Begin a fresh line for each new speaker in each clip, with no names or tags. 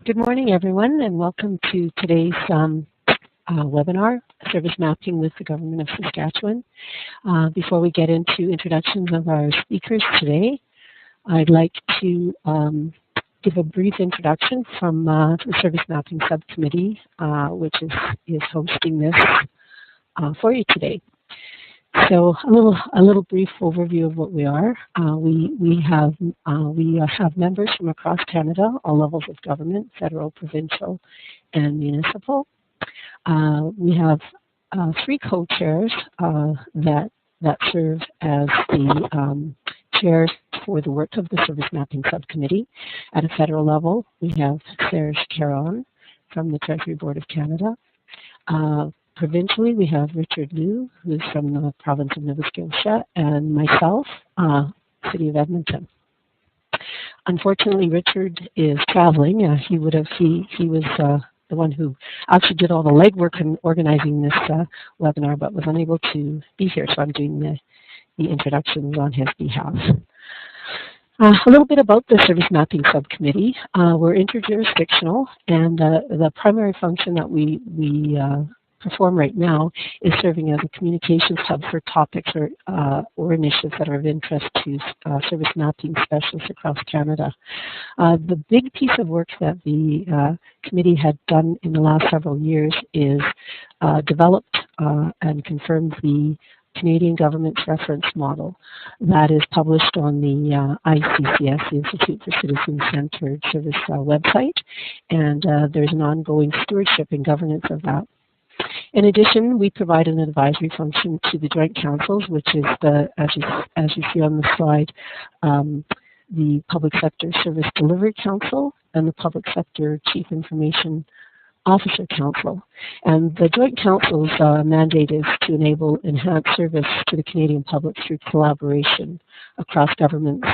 Good morning, everyone, and welcome to today's webinar, Service Mapping with the Government of Saskatchewan. Before we get into introductions of our speakers today, I'd like to give a brief introduction from the Service Mapping Subcommittee, which is hosting this for you today. So a little brief overview of what we are. We have members from across Canada, all levels of government, federal, provincial, and municipal. We have three co-chairs that serve as the chairs for the work of the Service Mapping Subcommittee. At a federal level, we have Serge Caron from the Treasury Board of Canada. Provincially, we have Richard Liu, who's from the province of Nova Scotia, and myself, City of Edmonton. Unfortunately, Richard is traveling. He was the one who actually did all the legwork in organizing this webinar, but was unable to be here, so I'm doing the introductions on his behalf. A little bit about the Service Mapping Subcommittee. We're interjurisdictional, and the primary function that we perform right now is serving as a communications hub for topics or initiatives that are of interest to service mapping specialists across Canada. The big piece of work that the committee had done in the last several years is developed and confirmed the Canadian government's reference model that is published on the ICCS, the Institute for Citizen-Centered Service website, and there's an ongoing stewardship and governance of that. In addition, we provide an advisory function to the Joint Councils, which is as you see on the slide, the Public Sector Service Delivery Council and the Public Sector Chief Information Officer Council. And the Joint Council's mandate is to enable enhanced service to the Canadian public through collaboration across governments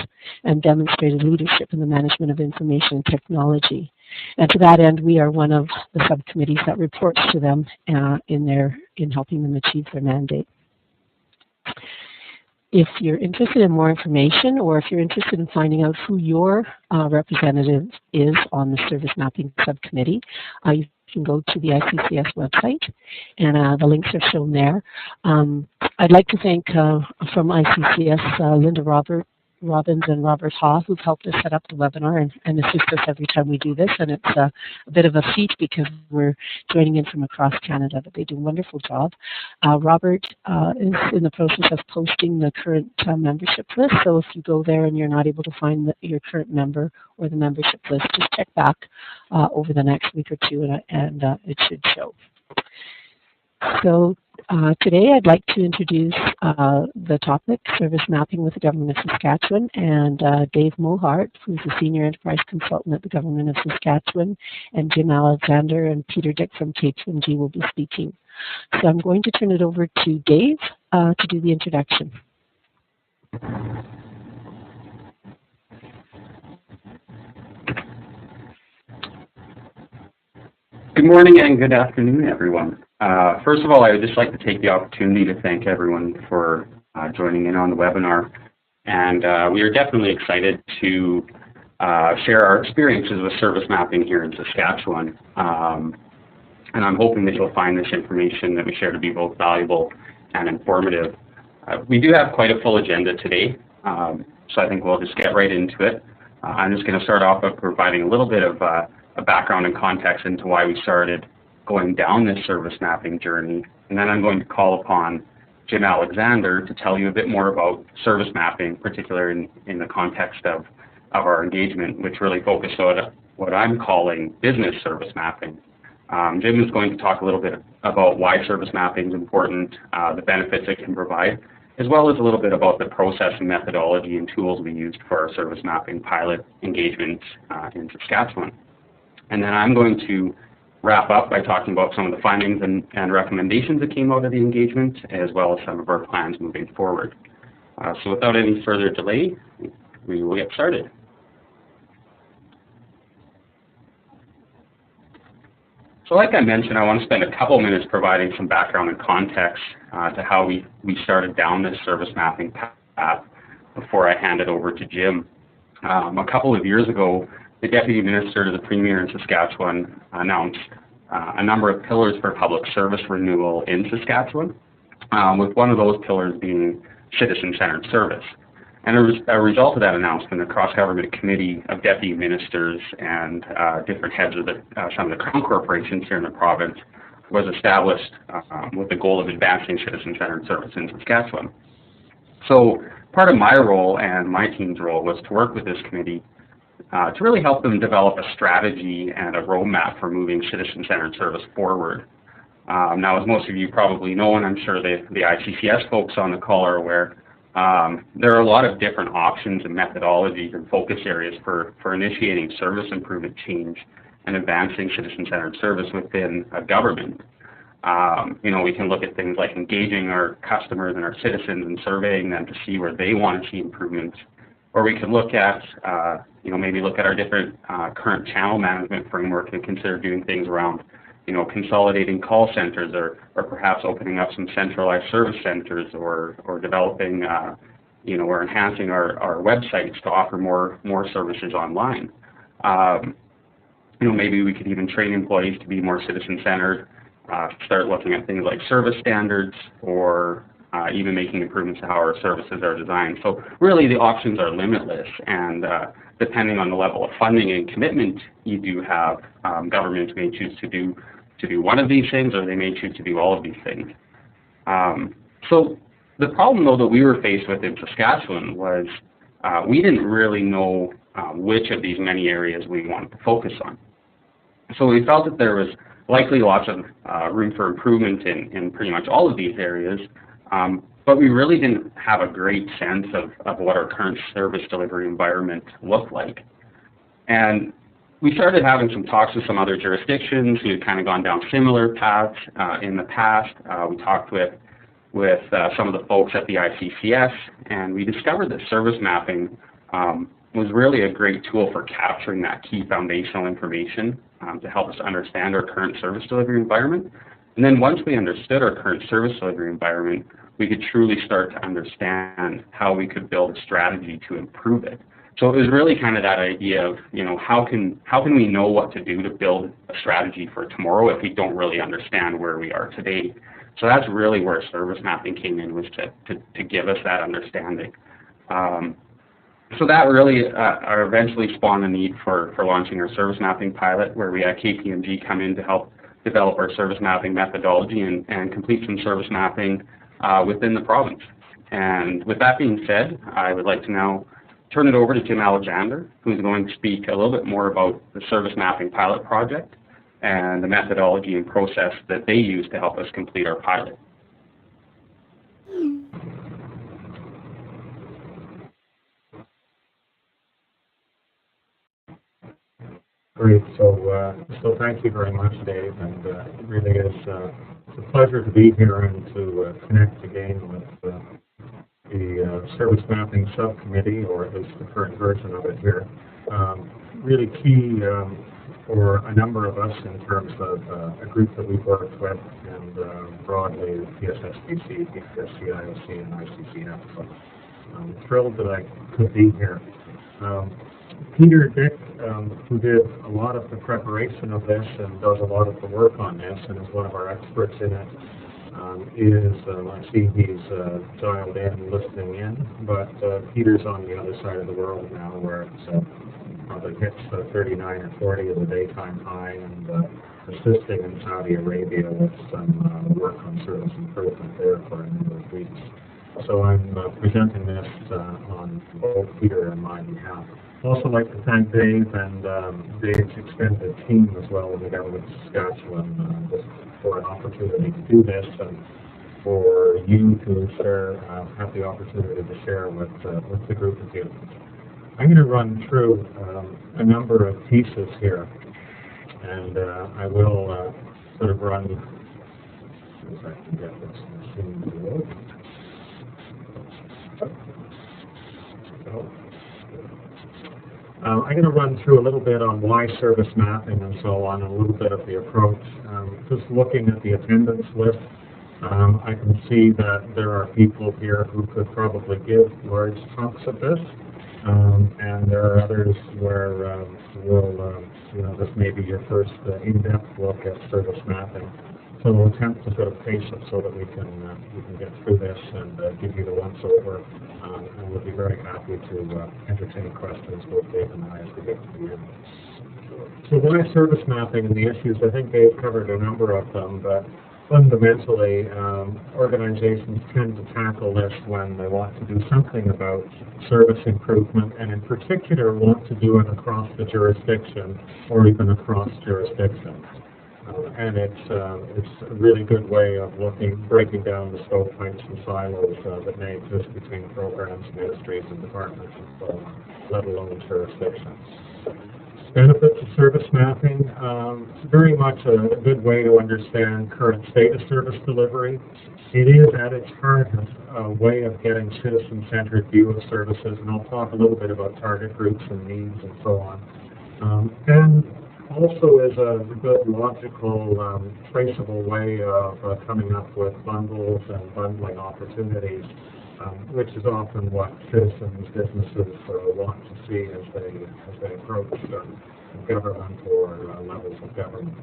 and demonstrated leadership in the management of information and technology. And to that end, we are one of the subcommittees that reports to them in helping them achieve their mandate. If you're interested in more information, or if you're interested in finding out who your representative is on the Service Mapping Subcommittee, you can go to the ICCS website, and the links are shown there. I'd like to thank from ICCS Linda Robbins and Robert Ha, who've helped us set up the webinar and assist us every time we do this. And it's a bit of a feat because we're joining in from across Canada, but they do a wonderful job. Robert is in the process of posting the current membership list. So if you go there and you're not able to find your current member or the membership list, just check back over the next week or two and it should show. So today I'd like to introduce the topic, Service Mapping with the Government of Saskatchewan, and Dave Mohart, who's a Senior Enterprise Consultant at the Government of Saskatchewan, and Jim Alexander and Peter Dick from KPMG will be speaking. So I'm going to turn it over to Dave to do the introduction.
Good morning and good afternoon, everyone. First of all, I would just like to take the opportunity to thank everyone for joining in on the webinar. And we are definitely excited to share our experiences with service mapping here in Saskatchewan. And I'm hoping that you'll find this information that we share to be both valuable and informative. We do have quite a full agenda today, so I think we'll just get right into it. I'm just going to start off by providing a little bit of a background and context into why we started going down this service mapping journey, and then I'm going to call upon Jim Alexander to tell you a bit more about service mapping, particularly in the context of our engagement, which really focused on what I'm calling business service mapping. Jim is going to talk a little bit about why service mapping is important, the benefits it can provide, as well as a little bit about the process and methodology and tools we used for our service mapping pilot engagements in Saskatchewan. And then I'm going to wrap up by talking about some of the findings and recommendations that came out of the engagement, as well as some of our plans moving forward. So without any further delay, we will get started. So like I mentioned, I want to spend a couple minutes providing some background and context to how we started down this service mapping path before I hand it over to Jim. A couple of years ago, the Deputy Minister to the Premier in Saskatchewan announced a number of pillars for public service renewal in Saskatchewan, with one of those pillars being citizen-centered service. And as a result of that announcement, a cross-government committee of deputy ministers and different heads of some of the crown corporations here in the province was established with the goal of advancing citizen-centered service in Saskatchewan. So part of my role and my team's role was to work with this committee to really help them develop a strategy and a roadmap for moving citizen-centered service forward. Now, as most of you probably know, and I'm sure the ICCS folks on the call are aware, there are a lot of different options and methodologies and focus areas for initiating service improvement change and advancing citizen-centered service within a government. We can look at things like engaging our customers and our citizens and surveying them to see where they want to see improvements. Or we could look at, maybe look at our different current channel management framework and consider doing things around, consolidating call centers or perhaps opening up some centralized service centers or developing, or enhancing our websites to offer more services online. Maybe we could even train employees to be more citizen-centered, start looking at things like service standards or even making improvements to how our services are designed. So really the options are limitless, and depending on the level of funding and commitment you do have, governments may choose to do one of these things, or they may choose to do all of these things. So the problem, though, that we were faced with in Saskatchewan was we didn't really know which of these many areas we wanted to focus on. So we felt that there was likely lots of room for improvement in pretty much all of these areas, but we really didn't have a great sense of what our current service delivery environment looked like. And we started having some talks with some other jurisdictions who had kind of gone down similar paths in the past. We talked with some of the folks at the ICCS, and we discovered that service mapping was really a great tool for capturing that key foundational information to help us understand our current service delivery environment. And then once we understood our current service delivery environment, we could truly start to understand how we could build a strategy to improve it. So it was really kind of that idea of, how can we know what to do to build a strategy for tomorrow if we don't really understand where we are today? So that's really where service mapping came in, was to give us that understanding. So that really eventually spawned the need for launching our service mapping pilot, where we had KPMG come in to help develop our service mapping methodology and complete some service mapping within the province. And with that being said, I would like to now turn it over to Jim Alexander, who's going to speak a little bit more about the service mapping pilot project and the methodology and process that they use to help us complete our pilot.
Great. So thank you very much, Dave, and it really is it's a pleasure to be here and to connect again with the Service Mapping Subcommittee, or at least the current version of it here. Really key for a number of us in terms of a group that we've worked with, and broadly PSSPC, PSCIOC, and ICCF. So I'm thrilled that I could be here. Peter Dick, who did a lot of the preparation of this and does a lot of the work on this and is one of our experts in it, I see he's dialed in, listening in, but Peter's on the other side of the world now, where it's probably hits 39 or 40 as a daytime high, and assisting in Saudi Arabia with some work on service improvement there for a number of weeks. So I'm presenting this on both Peter and my behalf. I'd also like to thank Dave and Dave's extended team as well in the government of Saskatchewan for an opportunity to do this, and for you to share, have the opportunity to share with the group of you. I'm going to run through a number of pieces here, and I will sort of run, if I can get this machine to work. I'm going to run through a little bit on why service mapping and so on, and a little bit of the approach. Just looking at the attendance list, I can see that there are people here who could probably give large chunks of this. And there are others where this may be your first in-depth look at service mapping. So we'll attempt to sort of pace it so that we can get through this and give you the once-over. And we'll be very happy to entertain questions, both Dave and I, as we get to the end. So why service mapping and the issues? I think Dave covered a number of them, but fundamentally, organizations tend to tackle this when they want to do something about service improvement, and in particular want to do it across the jurisdiction or even across jurisdictions. And it's a really good way of breaking down the stovepipes and silos that may exist between programs, ministries, and departments, and so on, let alone jurisdictions. Benefits of service mapping, it's very much a good way to understand current state of service delivery. It is at its heart a way of getting citizen-centered view of services, and I'll talk a little bit about target groups and needs and so on. And also is a good logical, traceable way of coming up with bundles and bundling opportunities, which is often what citizens, businesses want to see as they approach government or levels of government.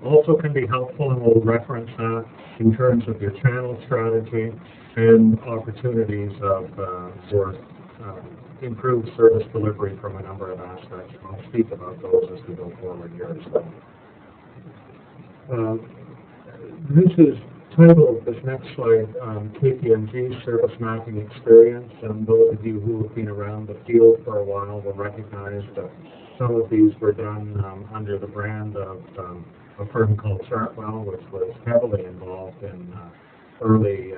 Also can be helpful, and we'll reference that in terms of your channel strategy and opportunities for improved service delivery from a number of aspects. I'll speak about those as we go forward here as well. This is titled, this next slide, KPMG Service Mapping Experience, and those of you who have been around the field for a while will recognize that some of these were done under the brand of a firm called Chartwell, which was heavily involved in early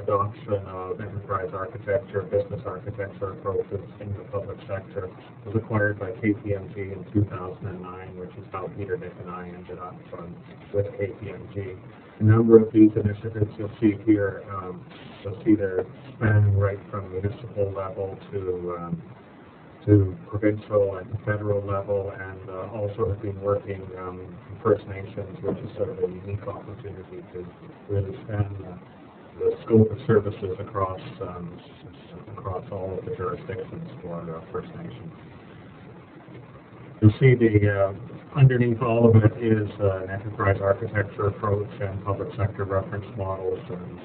adoption of enterprise architecture, business architecture approaches in the public sector. It was acquired by KPMG in 2009, which is how Peter, Nick, and I ended up with KPMG. A number of these initiatives you'll see here, you'll see they're spanning right from municipal level to provincial and federal level, and also have been working in First Nations, which is sort of a unique opportunity to really span the scope of services across all of the jurisdictions for First Nations. You'll see underneath all of it is an enterprise architecture approach and public sector reference models, and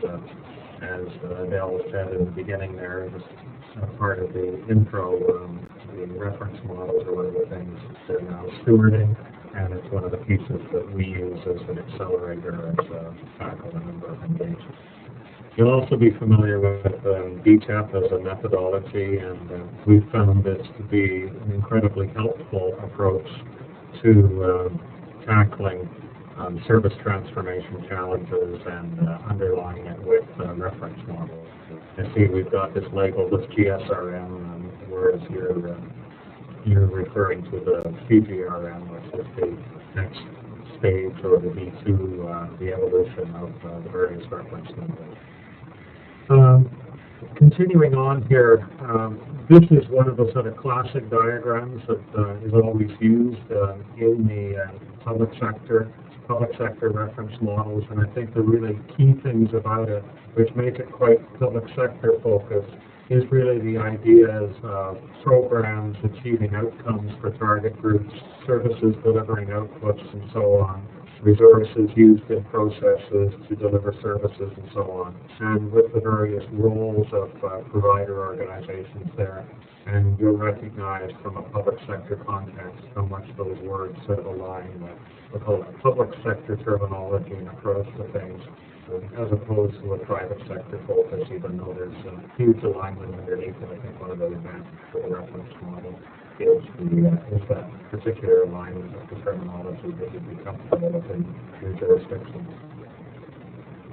as Dale said in the beginning there, it was part of the intro, the reference models are one of the things they're now stewarding, and it's one of the pieces that we use as an accelerator as tackle a number of engagements. You'll also be familiar with BTEP as a methodology, and we've found this to be an incredibly helpful approach to tackling service transformation challenges and underlying it with reference models. You see we've got this labeled as GSRM, whereas you're referring to the CGRM, which is the next stage or the V2, the evolution of the various reference numbers. Continuing on here, this is one of the sort of classic diagrams that is always used in the public sector reference models, and I think the really key things about it, which make it quite public sector focused, is really the ideas of programs achieving outcomes for target groups, services delivering outputs, and so on, resources used in processes to deliver services, and so on, and with the various roles of provider organizations there. And you'll recognize from a public sector context how much those words sort of align with the public sector terminology and approach to things, as opposed to a private sector focus, even though there's a huge alignment underneath it. I think one of the advantages for the reference model is that particular alignment of the terminology that you'd be comfortable with in your jurisdiction.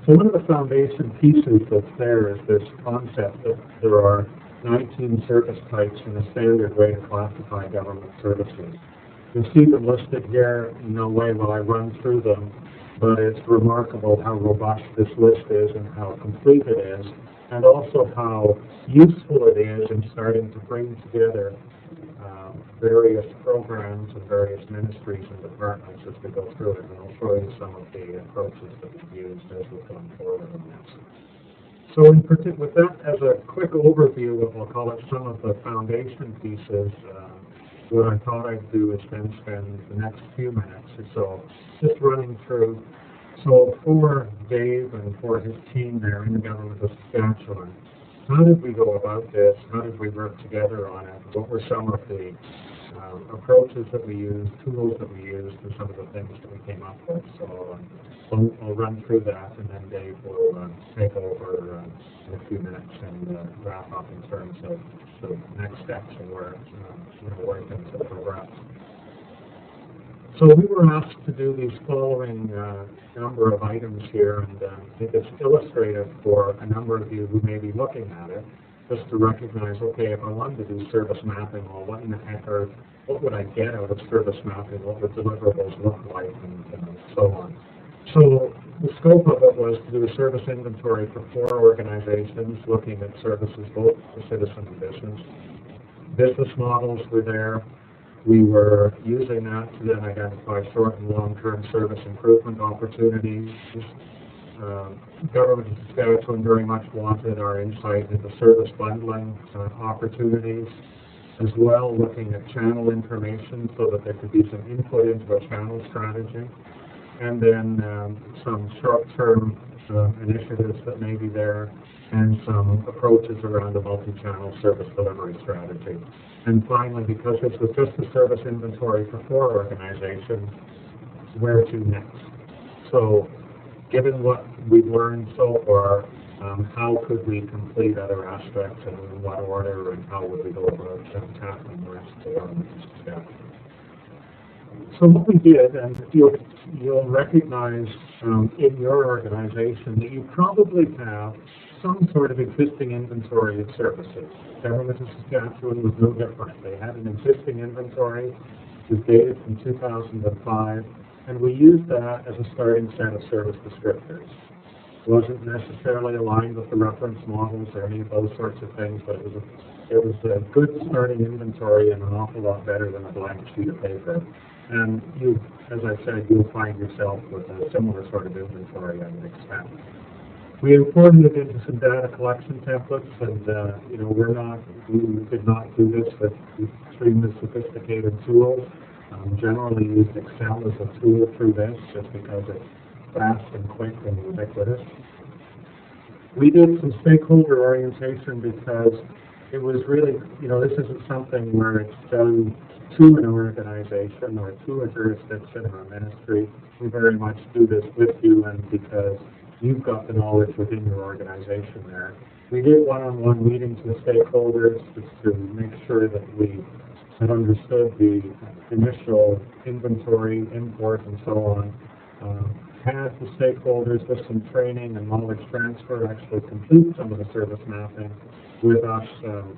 So one of the foundation pieces that's there is this concept that there are 19 service types and a standard way to classify government services. You'll see them listed here. In no way will I run through them, but it's remarkable how robust this list is and how complete it is, and also how useful it is in starting to bring together various programs and various ministries and departments as we go through it. And I'll show you some of the approaches that we've used as we've gone forward on this. So with that as a quick overview of, we'll call it some of the foundation pieces, what I thought I'd do is then spend the next few minutes or so just running through. So for Dave and for his team there in the government of Saskatchewan, how did we go about this? How did we work together on it? What were some of the approaches that we used, tools that we used, and some of the things that we came up with? So I'll run through that, and then Dave will take over in a few minutes and wrap up in terms of the next steps and where things have progressed. So we were asked to do these following number of items here, and I think it's illustrative for a number of you who may be looking at it, just to recognize, okay, if I wanted to do service mapping, well, what in the heck what would I get out of service mapping? What would deliverables look like, and so on. So the scope of it was to do a service inventory for 4 organizations, looking at services both for citizen and business. Business models were there. We were using that to then identify short and long-term service improvement opportunities. Government of Saskatchewan very much wanted our insight into service bundling opportunities, as well looking at channel information so that there could be some input into a channel strategy, and then some short-term initiatives that may be there, and some approaches around a multi-channel service delivery strategy. And finally, because this was just a service inventory for 4 organizations, where to next? So, given what we've learned so far, how could we complete other aspects, and in what order, and how would we go about tackling the rest of the government steps? So what we did, and you'll recognize in your organization that you probably have some sort of existing inventory of services. Government of Saskatchewan was no different. They had an existing inventory. It was dated from 2005, and we used that as a starting set of service descriptors. It wasn't necessarily aligned with the reference models or any of those sorts of things, but it was a good starting inventory and an awful lot better than a blank sheet of paper. And you, as I said, you'll find yourself with a similar sort of inventory, I would expect. We imported it into some data collection templates, and we did not do this with extremely sophisticated tools. Generally used Excel as a tool through this, just because it's fast and quick and ubiquitous. We did some stakeholder orientation because it was really, this isn't something where it's done to an organization or to a jurisdiction or a ministry. We very much do this with you, and because you've got the knowledge within your organization there. We did one-on-one meetings with stakeholders just to make sure that we had understood the initial inventory, import, and so on. Had the stakeholders with some training and knowledge transfer actually complete some of the service mapping with us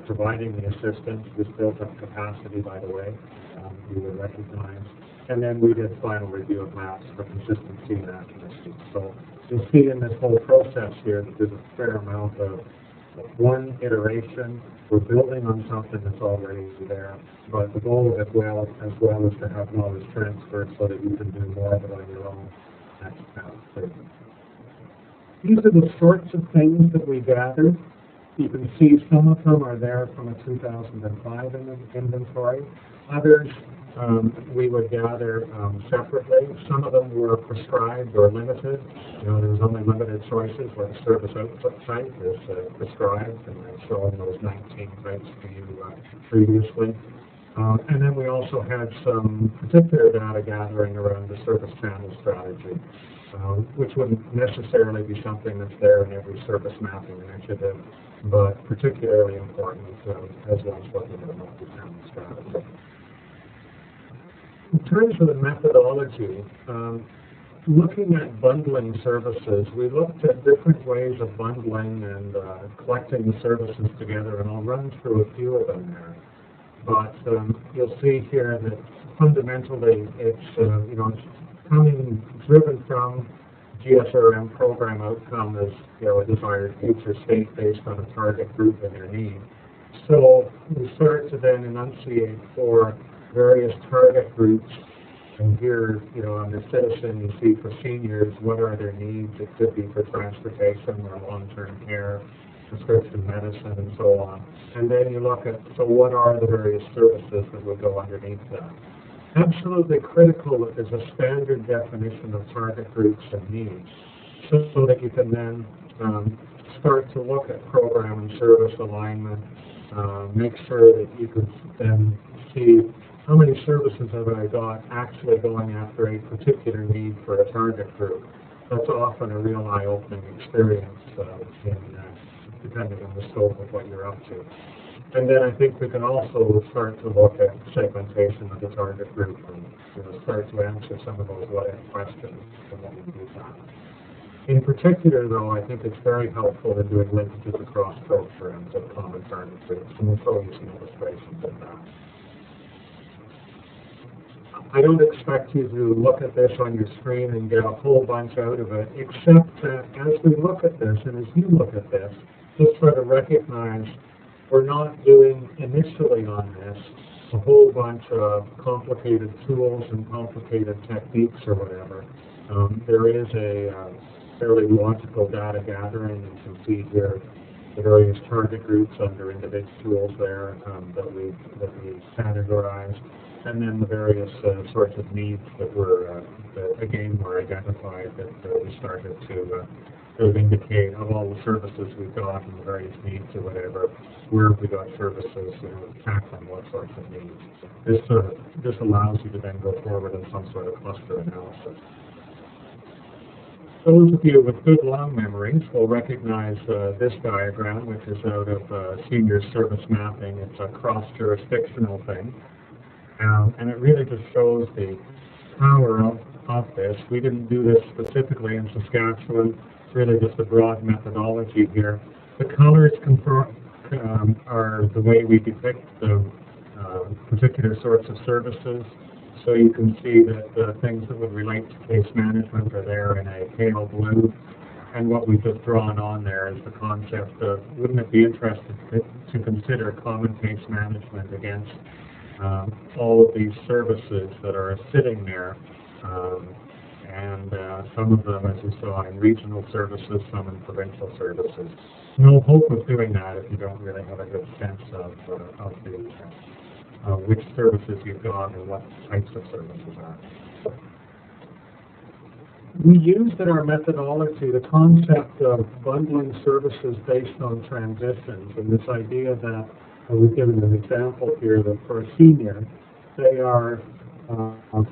providing the assistance. This built up capacity, by the way, we would recognize. And then we did final review of maps for consistency and accuracy. So you'll see in this whole process here that there's a fair amount of one iteration. We're building on something that's already there, but the goal as well is to have knowledge transferred so that you can do more of it on your own. These are the sorts of things that we gathered. You can see some of them are there from a 2005 inventory. Others we would gather separately. Some of them were prescribed or limited. There was only limited choices, like service output type is prescribed, and I'm showing those 19 types to you previously. And then we also had some particular data gathering around the service channel strategy, which wouldn't necessarily be something that's there in every service mapping initiative, but particularly important as well as looking at a multi-channel strategy. In terms of the methodology, looking at bundling services, we looked at different ways of bundling and collecting the services together, and I'll run through a few of them there. But you'll see here that fundamentally it's coming driven from GSRM program outcome as a desired future state based on a target group and their need. So we start to then enunciate for various target groups And here, you know, under citizen, you see for seniors, what are their needs? It could be for transportation or long-term care, prescription medicine, and so on. And then you look at, so what are the various services that would go underneath that? Absolutely critical that there's a standard definition of target groups and needs, so that you can then start to look at program and service alignment, make sure that you can then see how many services have I got actually going after a particular need for a target group. That's often a real eye-opening experience depending on the scope of what you're up to. And then I think we can also start to look at segmentation of the target group and start to answer some of those what-if questions and what we do that. In particular, though, I think it's very helpful in doing linkages across programs of common target groups, and we'll show you some illustrations of that. I don't expect you to look at this on your screen and get a whole bunch out of it, except that as we look at this, and as you look at this, just sort of recognize we're not doing initially on this a whole bunch of complicated tools and complicated techniques or whatever. There is a fairly logical data gathering. You can see here the various target groups under individuals there that we categorized, and then the various sorts of needs that were, again, were identified that we started to sort of indicate of all the services we've got and the various needs or whatever, where have we got services, tackling what sorts of needs. This allows you to then go forward in some sort of cluster analysis. Those of you with good long memories will recognize this diagram, which is out of senior service mapping. It's a cross-jurisdictional thing. And it really just shows the power of this. We didn't do this specifically in Saskatchewan. It's really just a broad methodology here. The colors are the way we depict the particular sorts of services. So you can see that the things that would relate to case management are there in a pale blue. And what we've just drawn on there is the concept of, wouldn't it be interesting to consider common case management against all of these services that are sitting there, and some of them, as you saw, in regional services, some in provincial services. No hope of doing that if you don't really have a good sense of which services you've got and what types of services are. We used in our methodology the concept of bundling services based on transitions, and this idea that we've given an example here that for a senior, they are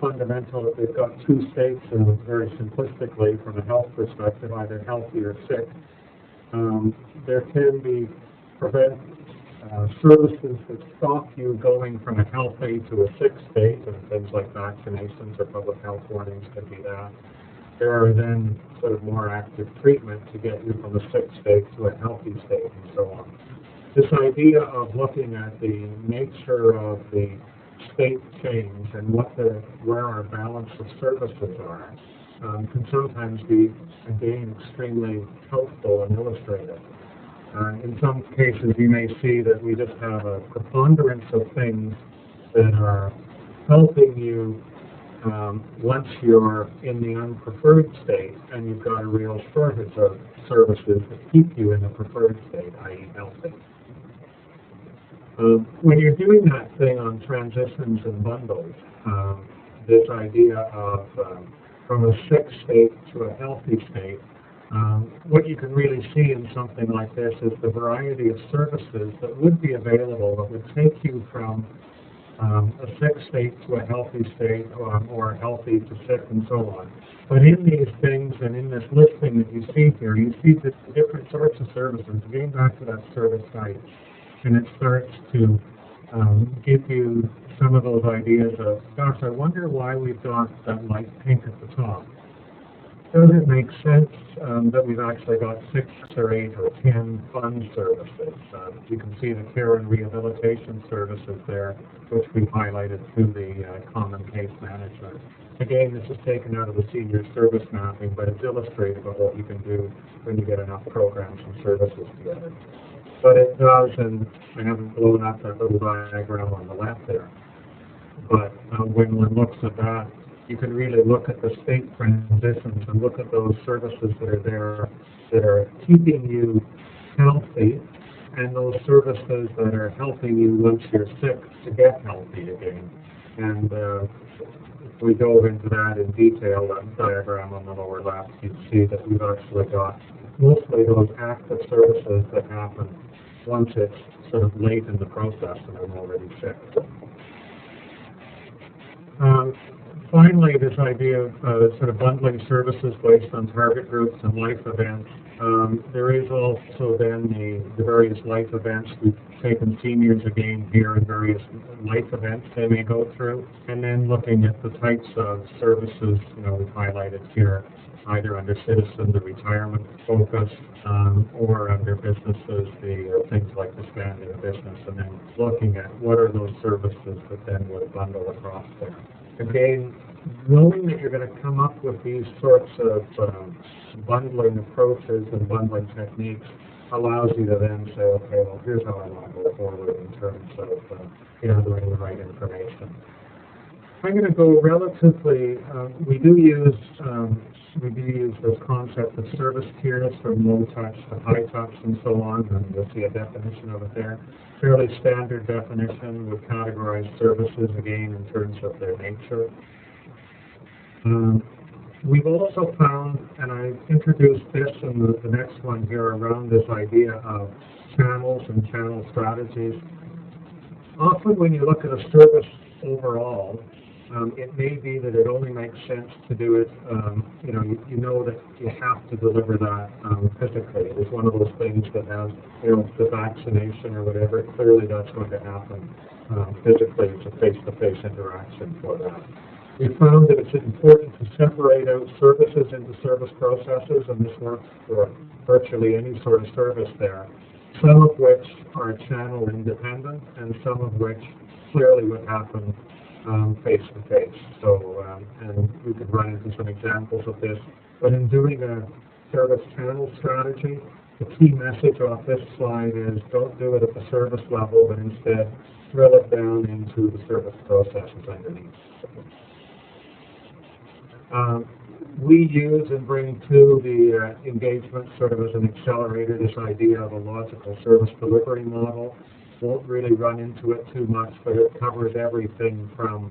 fundamental that they've got two states, and very simplistically, from a health perspective, either healthy or sick. There can be services that stop you going from a healthy to a sick state, and things like vaccinations or public health warnings can be that. There are then sort of more active treatment to get you from a sick state to a healthy state, and so on. This idea of looking at the nature of the state change and where our balance of services are can sometimes be, again, extremely helpful and illustrative. In some cases, you may see that we just have a preponderance of things that are helping you once you're in the unpreferred state, and you've got a real shortage of services that keep you in the preferred state, i.e. healthy. When you're doing that thing on transitions and bundles, this idea of from a sick state to a healthy state, what you can really see in something like this is the variety of services that would be available that would take you from a sick state to a healthy state, or healthy to sick, and so on. But in these things and in this listing that you see here, you see the different sorts of services. Getting back to that service site, and it starts to give you some of those ideas of, gosh, I wonder why we've got that light pink at the top. Does it make sense that we've actually got 6 or 8 or 10 fund services? You can see the care and rehabilitation services there, which we've highlighted through the common case management. Again, this is taken out of the senior service mapping, but it's illustrative of what you can do when you get enough programs and services together. But it does, and I haven't blown up that little diagram on the left there, but when one looks at that, you can really look at the state transitions and look at those services that are there that are keeping you healthy, and those services that are helping you once you're sick to get healthy again. And if we dove into that in detail, that diagram on the lower left, you'd see that we've actually got mostly those active services that happen once it's sort of late in the process and I'm already sick. Finally, this idea of sort of bundling services based on target groups and life events. There is also then the various life events. We've taken seniors again here and various life events they may go through, and then looking at the types of services, we've highlighted here, either under citizen, the retirement focus, or under businesses, the things like expanding a business, and then looking at what are those services that then would bundle across there. Again, knowing that you're going to come up with these sorts of bundling approaches and bundling techniques allows you to then say, okay, well, here's how I want to go forward in terms of gathering the right information. I'm going to go relatively, we do use this concept of service tiers from low touch to high touch and so on, and you'll see a definition of it there. Fairly standard definition would categorize services again in terms of their nature. We've also found, and I introduced this in the next one here around this idea of channels and channel strategies. Often when you look at a service overall, it may be that it only makes sense to do it, you know that you have to deliver that physically. It's one of those things that has, the vaccination or whatever, clearly that's going to happen physically. It's a face-to-face interaction for that. We found that it's important to separate out services into service processes, and this works for virtually any sort of service there, some of which are channel independent and some of which clearly would happen face-to-face. So, and we could run into some examples of this. But in doing a service channel strategy, the key message off this slide is don't do it at the service level, but instead drill it down into the service processes underneath. We use and bring to the engagement sort of as an accelerator this idea of a logical service delivery model. Won't really run into it too much, but it covers everything from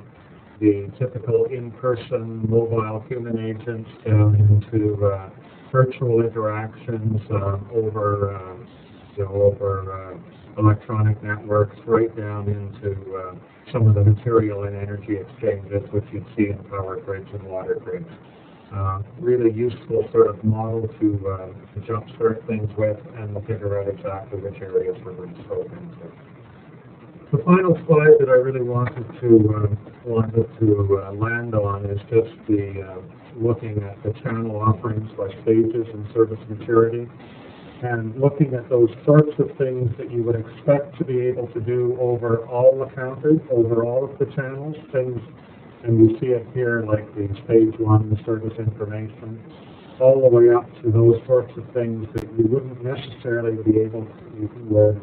the typical in-person mobile human agents down into virtual interactions over electronic networks, right down into some of the material and energy exchanges which you'd see in power grids and water grids. Really useful sort of model to jumpstart things with and figure out exactly which areas we're going to scope into. The final slide that I really wanted to land on is just the looking at the channel offerings by stages and service maturity, and looking at those sorts of things that you would expect to be able to do over all the counters, over all of the channels, things, and you see it here like the stage 1, the service information, all the way up to those sorts of things that you wouldn't necessarily be able to, you would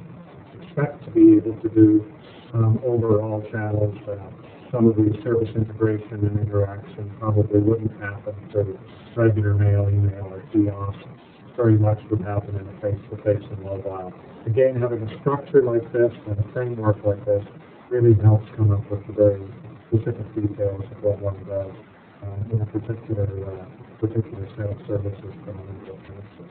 expect to be able to do over all channels. Some of the service integration and interaction probably wouldn't happen through regular mail, email, or kiosk. Very much would happen in a face-to-face and mobile. Again, having a structure like this and a framework like this really helps come up with the very specific details of what one does in a particular set of services from an individual.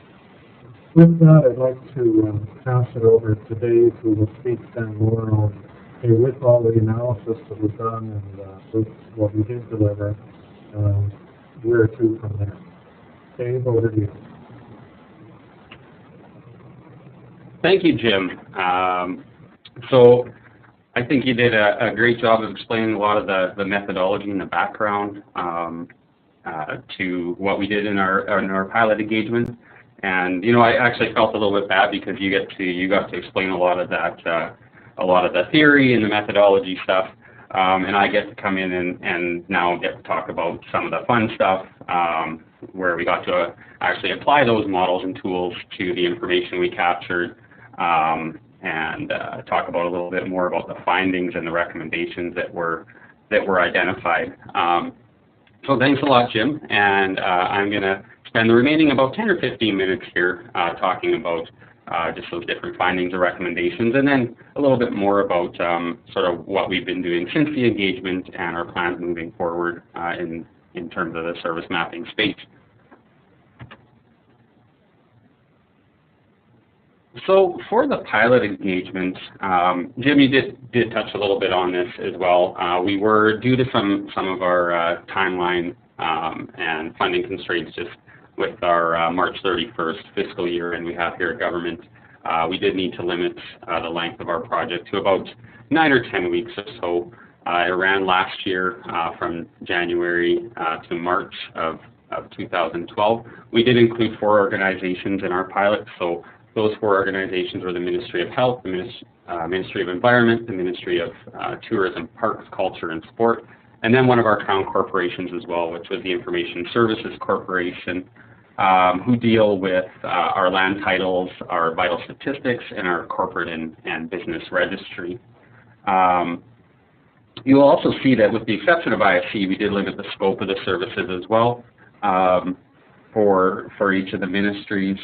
With that, I'd like to pass it over to Dave, who will speak then more on, with all the analysis that was done and with what we did deliver, where to from there. Dave, over to you.
Thank you, Jim. So I think you did a great job of explaining a lot of the methodology and the background to what we did in our pilot engagement. And I actually felt a little bit bad because you got to explain a lot of that, a lot of the theory and the methodology stuff, and I get to come in and now get to talk about some of the fun stuff where we got to actually apply those models and tools to the information we captured. And talk about a little bit more about the findings and the recommendations that were identified. So thanks a lot, Jim, and I'm going to spend the remaining about 10 or 15 minutes here talking about just those different findings or recommendations, and then a little bit more about sort of what we've been doing since the engagement and our plans moving forward in terms of the service mapping space. So for the pilot engagement, Jim, you did touch a little bit on this as well. We were, due to some of our timeline and funding constraints just with our March 31st fiscal year and we have here at government, we did need to limit the length of our project to about 9 or 10 weeks or so. It ran last year from January to March of 2012. We did include 4 organizations in our pilot, so those 4 organizations were the Ministry of Health, the Ministry of Environment, the Ministry of Tourism, Parks, Culture, and Sport, and then one of our crown corporations as well, which was the Information Services Corporation, who deal with our land titles, our vital statistics, and our corporate and business registry. You'll also see that with the exception of IFC, we did limit the scope of the services as well for each of the ministries.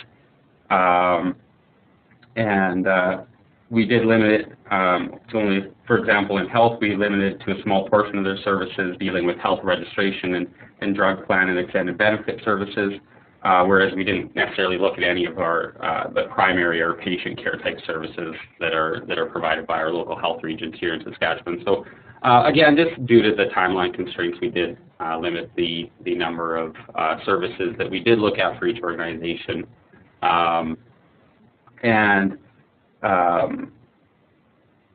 We did limit it to only, for example, in health, we limited to a small portion of their services dealing with health registration and drug plan and extended benefit services, whereas we didn't necessarily look at any of our the primary or patient care type services that are provided by our local health regions here in Saskatchewan. So again, just due to the timeline constraints, we did limit the number of services that we did look at for each organization.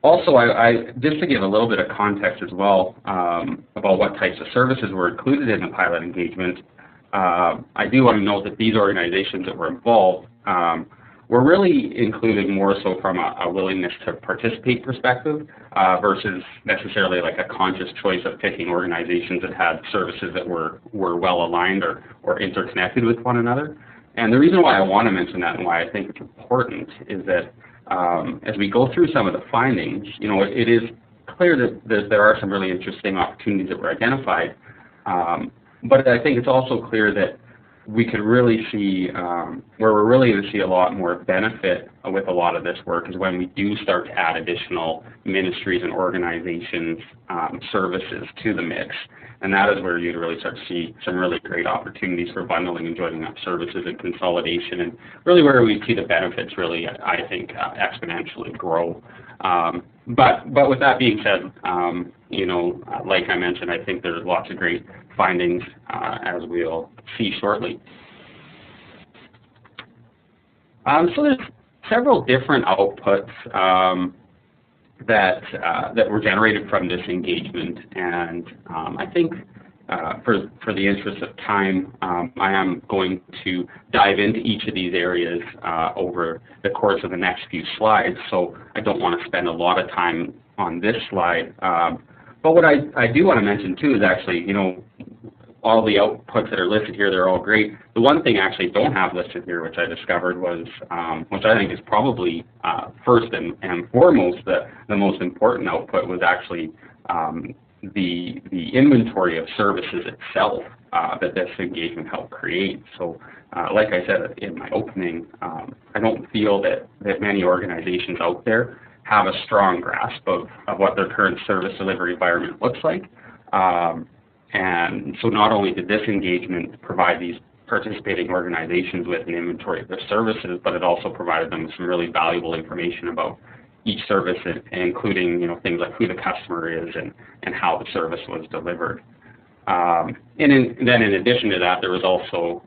Also, I just to give a little bit of context as well about what types of services were included in the pilot engagement, I do want to note that these organizations that were involved were really included more so from a willingness to participate perspective versus necessarily like a conscious choice of picking organizations that had services that were well aligned or interconnected with one another. And the reason why I want to mention that and why I think it's important is that as we go through some of the findings, you know, it is clear that there are some really interesting opportunities that were identified, but I think it's also clear that we could really see, where we're really going to see a lot more benefit with a lot of this work is when we do start to add additional ministries and organizations services to the mix. And that is where you'd really start to see some really great opportunities for bundling and joining up services and consolidation, and really where we see the benefits really, I think, exponentially grow. But with that being said, you know, like I mentioned, I think there's lots of great findings as we'll see shortly. So there's several different outputs that were generated from this engagement, and I think for the interest of time, I am going to dive into each of these areas over the course of the next few slides, so I don't want to spend a lot of time on this slide. But what I do want to mention too is actually, you know, all the outputs that are listed here, they're all great. The one thing I actually don't have listed here, which I discovered was, which I think is probably first and foremost, the most important output was actually the inventory of services itself that this engagement helped create. So like I said in my opening, I don't feel that many organizations out there have a strong grasp of what their current service delivery environment looks like. And so not only did this engagement provide these participating organizations with an inventory of their services, but it also provided them with some really valuable information about each service, including, you know, things like who the customer is and how the service was delivered. And then in addition to that, there was also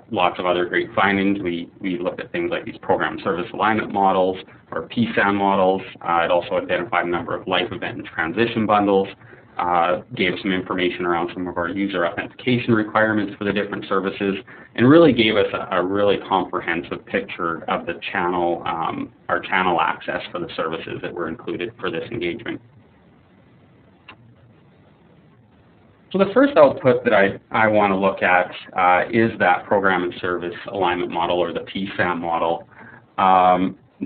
lots of other great findings. We looked at things like these program service alignment models or PSAM models. It also identified a number of life event and transition bundles. Gave some information around some of our user authentication requirements for the different services, and really gave us a really comprehensive picture of the channel, our channel access for the services that were included for this engagement. So the first output that I want to look at is that program and service alignment model, or the PSAM model.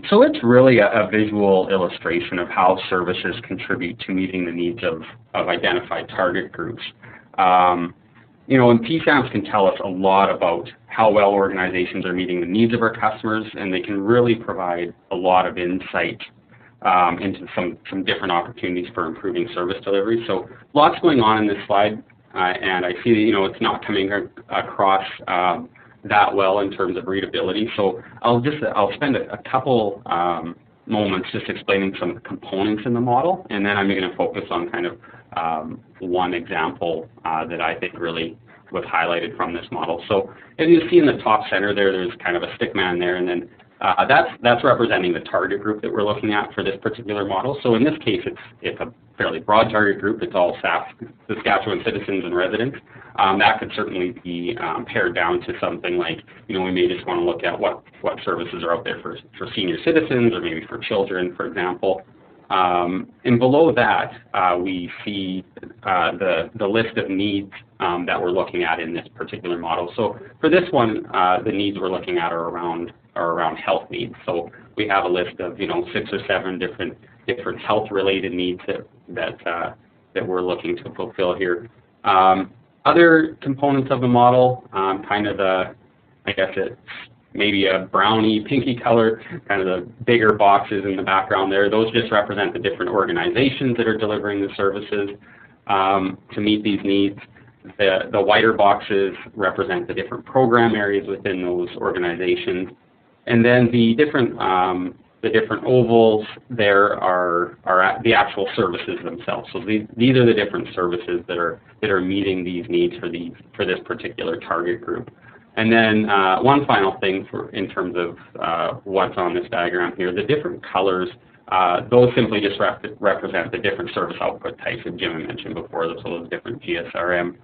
So it's really a visual illustration of how services contribute to meeting the needs of identified target groups. and PSAMs can tell us a lot about how well organizations are meeting the needs of our customers, and they can really provide a lot of insight into some different opportunities for improving service delivery. So lots going on in this slide, and I see that, it's not coming across that well in terms of readability. So I'll spend a couple moments just explaining some of the components in the model, and then I'm going to focus on kind of one example that I think really was highlighted from this model. So as you see in the top center there's kind of a stick man there, and then that's representing the target group that we're looking at for this particular model. So in this case, it's a fairly broad target group. It's all Saskatchewan citizens and residents. That could certainly be pared down to something like, we may just want to look at what services are out there for senior citizens, or maybe for children, for example. And below that, we see the list of needs that we're looking at in this particular model. So for this one, the needs we're looking at are around health needs. So we have a list of 6 or 7 different health-related needs that we're looking to fulfill here. Other components of the model, kind of I guess it's maybe a browny, pinky color, kind of the bigger boxes in the background there. Those just represent the different organizations that are delivering the services to meet these needs. The whiter boxes represent the different program areas within those organizations. And then the different ovals there are the actual services themselves. So these are the different services that are meeting these needs for this particular target group. And then one final thing in terms of what's on this diagram here, the different colors, those simply just represent the different service output types that Jim mentioned before, those different GSRM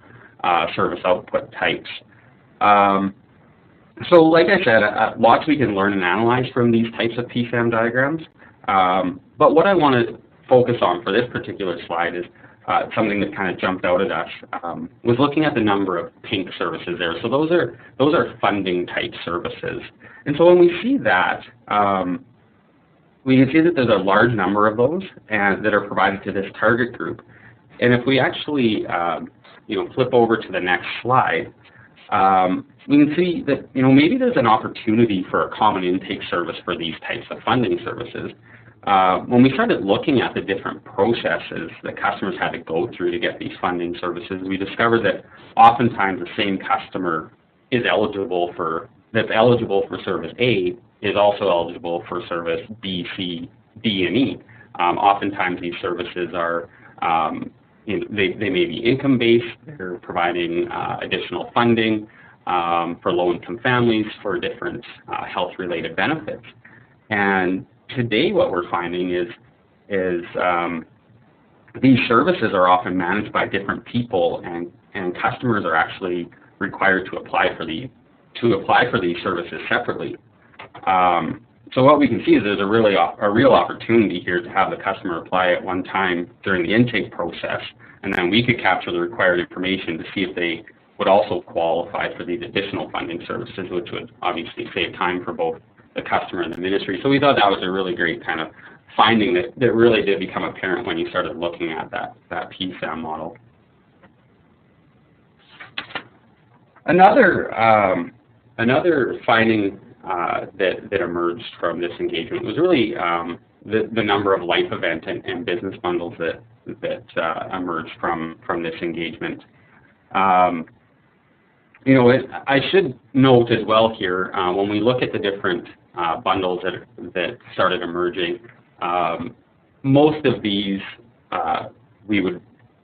service output types. So like I said, lots we can learn and analyze from these types of PSAM diagrams. But what I want to focus on for this particular slide is something that kind of jumped out at us, was looking at the number of pink services there. So those are funding type services. And so when we see that, we can see that there's a large number of those that are provided to this target group. And if we actually flip over to the next slide, we can see that maybe there's an opportunity for a common intake service for these types of funding services. When we started looking at the different processes that customers had to go through to get these funding services, we discovered that oftentimes the same customer that's eligible for service A is also eligible for service B, C, D, and E. Oftentimes these services are they may be income-based. They're providing additional funding for low-income families for different health-related benefits. And today what we're finding is these services are often managed by different people, and customers are actually required to apply for these services separately. So what we can see is there's a real opportunity here to have the customer apply at one time during the intake process, and then we could capture the required information to see if they would also qualify for these additional funding services, which would obviously save time for both the customer and the ministry. So we thought that was a really great kind of finding that really did become apparent when you started looking at that PSAM model. Another finding that emerged from this engagement was really the number of life event and business bundles that emerged from this engagement. I should note as well here, when we look at the different bundles that started emerging, most of these we would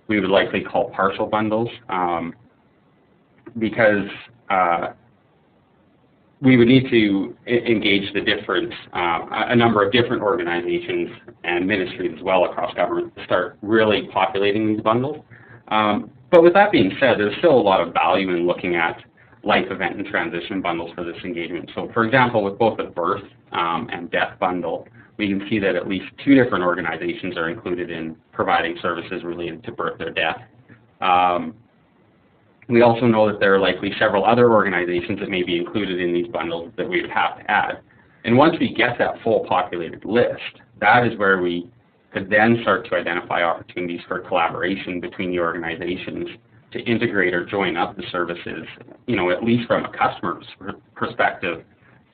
likely call partial bundles, because we would need to engage a number of different organizations and ministries as well across government to start really populating these bundles. But with that being said, there's still a lot of value in looking at life event and transition bundles for this engagement. So for example, with both the birth and death bundle, we can see that at least 2 different organizations are included in providing services related to birth or death. We also know that there are likely several other organizations that may be included in these bundles that we would have to add. And once we get that full populated list, that is where we could then start to identify opportunities for collaboration between the organizations integrate or join up the services, at least from a customer's perspective,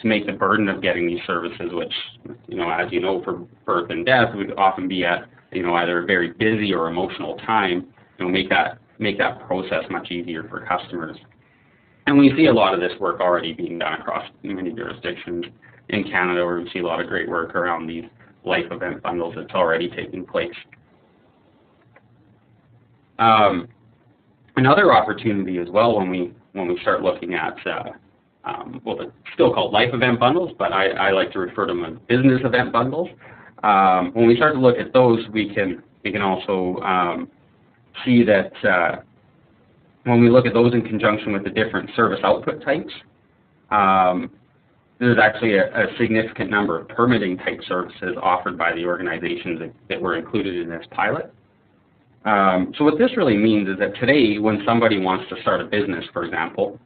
to make the burden of getting these services, which, as you know, for birth and death would often be at, either a very busy or emotional time, make that process much easier for customers. And we see a lot of this work already being done across many jurisdictions in Canada, where we see a lot of great work around these life event bundles that's already taking place. Another opportunity as well when we start looking at well, it's still called life event bundles, but I like to refer to them as business event bundles. When we start to look at those, we can also see that when we look at those in conjunction with the different service output types, there's actually a significant number of permitting type services offered by the organizations that were included in this pilot. So what this really means is that today, when somebody wants to start a business, for example,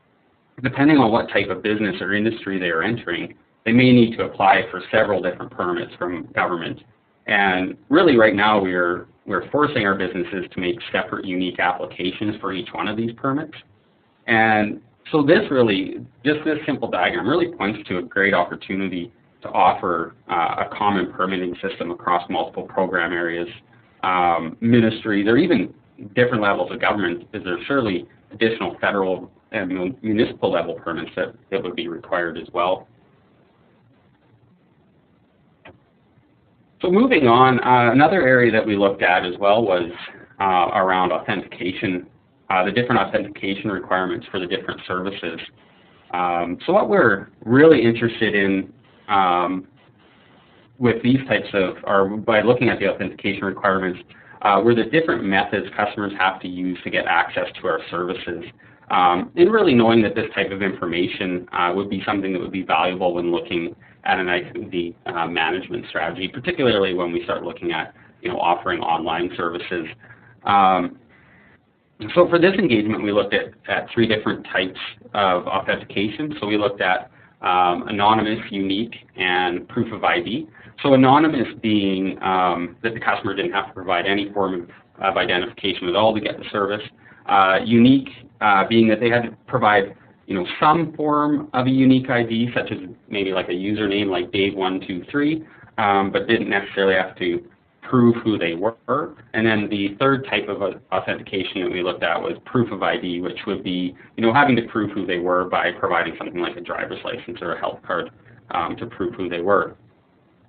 depending on what type of business or industry they are entering, they may need to apply for several different permits from government. And really right now we're forcing our businesses to make separate unique applications for each one of these permits. And so this simple diagram really points to a great opportunity to offer a common permitting system across multiple program areas, ministries, or even different levels of government, because there's surely additional federal and municipal level permits that would be required as well. So moving on, another area that we looked at as well was around authentication, the different authentication requirements for the different services. So what we're really interested in with these types of, or by looking at the authentication requirements, were the different methods customers have to use to get access to our services. And really knowing that this type of information would be something that would be valuable when looking at an identity management strategy, particularly when we start looking at offering online services. So for this engagement, we looked at three different types of authentication. So we looked at anonymous, unique, and proof of ID. So anonymous being that the customer didn't have to provide any form of identification at all to get the service. Unique being that they had to provide some form of a unique ID, such as maybe like a username like Dave123, but didn't necessarily have to prove who they were. And then the third type of authentication that we looked at was proof of ID, which would be having to prove who they were by providing something like a driver's license or a health card to prove who they were.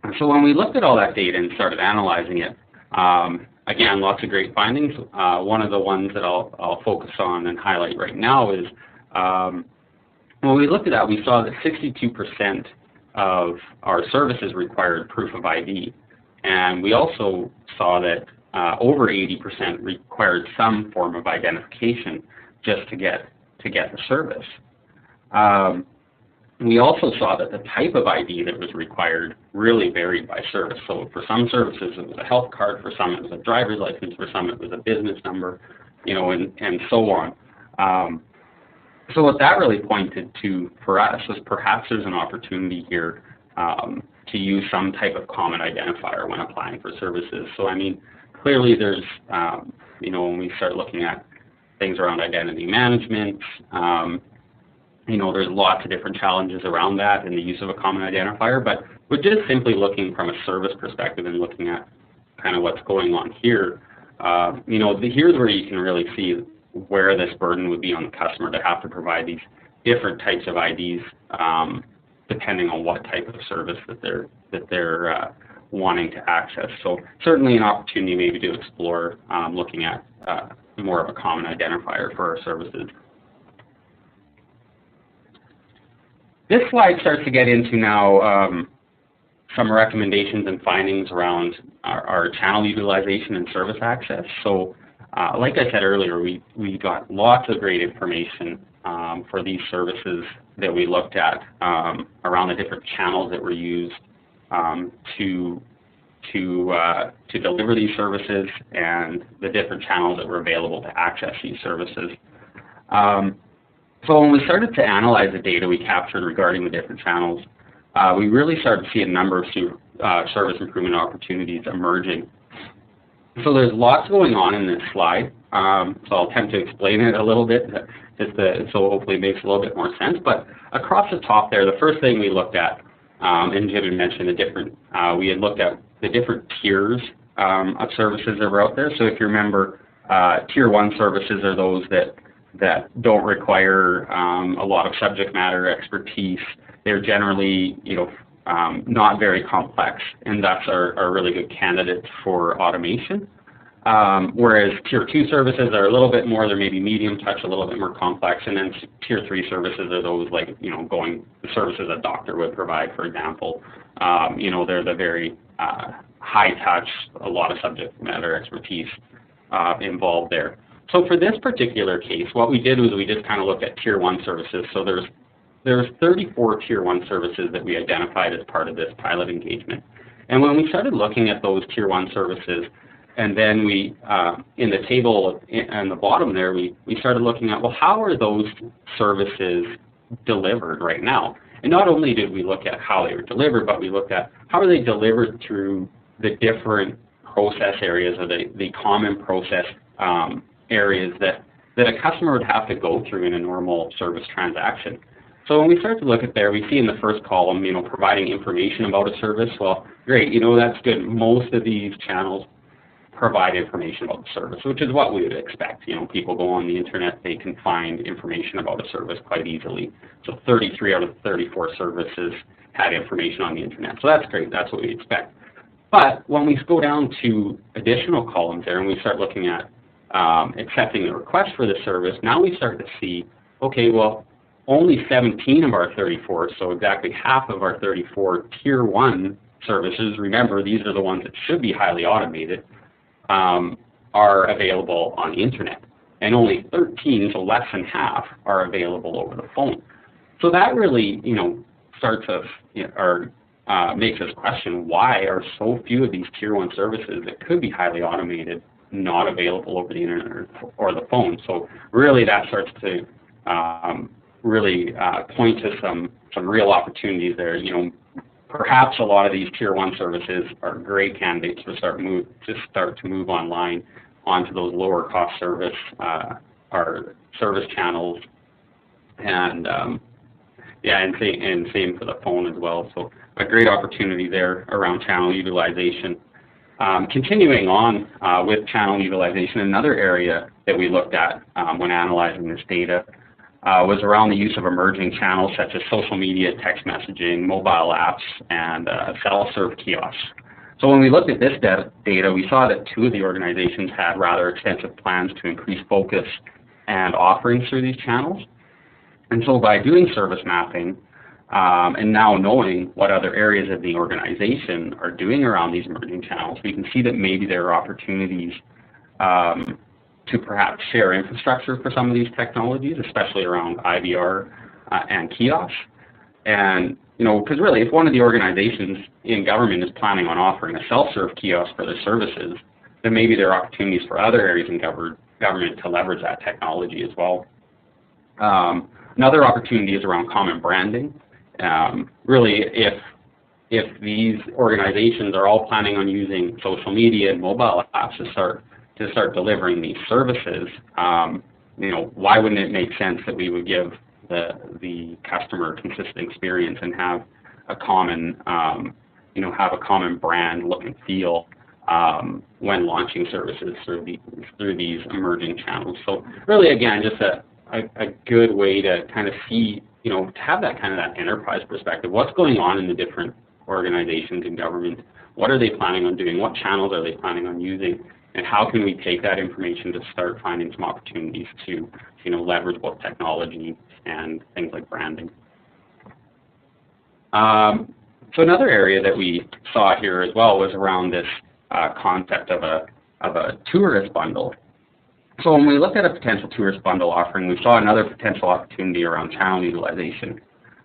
And so when we looked at all that data and started analyzing it, again, lots of great findings. One of the ones that I'll focus on and highlight right now is when we looked at that, we saw that 62% of our services required proof of ID. And we also saw that over 80% required some form of identification just to get the service. We also saw that the type of ID that was required really varied by service. So for some services it was a health card, for some it was a driver's license, for some it was a business number, and so on. So what that really pointed to for us was perhaps there's an opportunity here to use some type of common identifier when applying for services. So I mean, clearly there's, when we start looking at things around identity management, there's lots of different challenges around that and the use of a common identifier, but we're just simply looking from a service perspective and looking at kind of what's going on here. Here's where you can really see where this burden would be on the customer to have to provide these different types of IDs depending on what type of service that they're wanting to access. So certainly an opportunity maybe to explore looking at more of a common identifier for our services. This slide starts to get into now some recommendations and findings around our channel utilization and service access. So like I said earlier, we got lots of great information for these services that we looked at around the different channels that were used to deliver these services and the different channels that were available to access these services. So when we started to analyze the data we captured regarding the different channels, we really started to see a number of service improvement opportunities emerging. So there's lots going on in this slide. so I'll attempt to explain it a little bit, so hopefully it makes a little bit more sense. But across the top there, the first thing we looked at, and Jim had mentioned we had looked at the different tiers of services that were out there. So if you remember, Tier 1 services are those that don't require a lot of subject matter expertise. They're generally, not very complex, and thus are really good candidates for automation. Whereas Tier 2 services are a little bit more, they're maybe medium touch, a little bit more complex, and then Tier 3 services are those like, the services a doctor would provide, for example. They're the very high touch, a lot of subject matter expertise involved there. So for this particular case, what we did was we just kind of looked at Tier 1 services. So there's 34 Tier 1 services that we identified as part of this pilot engagement. And when we started looking at those Tier 1 services, and then we, in the table on the bottom there, we started looking at, well, how are those services delivered right now? And not only did we look at how they were delivered, but we looked at how are they delivered through the different process areas, or the common process areas that a customer would have to go through in a normal service transaction. So when we start to look at there, we see in the first column, providing information about a service. Well, great, that's good. Most of these channels provide information about the service, which is what we would expect. People go on the internet, they can find information about a service quite easily. So 33 out of 34 services had information on the internet. So that's great, that's what we expect. But when we go down to additional columns there and we start looking at accepting the request for the service, now we start to see, okay, well, only 17 of our 34, so exactly half of our 34 Tier 1 services, remember these are the ones that should be highly automated, are available on the internet. And only 13, so less than half, are available over the phone. So that really, starts us, or makes us question, why are so few of these Tier 1 services that could be highly automated not available over the internet or the phone? So really that starts to point to some real opportunities there. Perhaps a lot of these Tier 1 services are great candidates to start to move online onto those lower cost service channels, and same for the phone as well. So a great opportunity there around channel utilization. Continuing on with channel utilization, another area that we looked at when analyzing this data was around the use of emerging channels such as social media, text messaging, mobile apps, and self-serve kiosks. So when we looked at this data, we saw that 2 of the organizations had rather extensive plans to increase focus and offerings through these channels. And so by doing service mapping, and now knowing what other areas of the organization are doing around these emerging channels, we can see that maybe there are opportunities to perhaps share infrastructure for some of these technologies, especially around IVR and kiosks. And, because really, if one of the organizations in government is planning on offering a self-serve kiosk for their services, then maybe there are opportunities for other areas in government to leverage that technology as well. Another opportunity is around common branding. Really, if these organizations are all planning on using social media and mobile apps to start delivering these services, why wouldn't it make sense that we would give the customer consistent experience and have a common, have a common brand look and feel when launching services through these emerging channels? So really, again, just a good way to kind of see, to have that kind of that enterprise perspective. What's going on in the different organizations in government? What are they planning on doing? What channels are they planning on using? And how can we take that information to start finding some opportunities to, leverage both technology and things like branding? So another area that we saw here as well was around this concept of a tourist bundle. So when we looked at a potential tourist bundle offering, we saw another potential opportunity around channel utilization.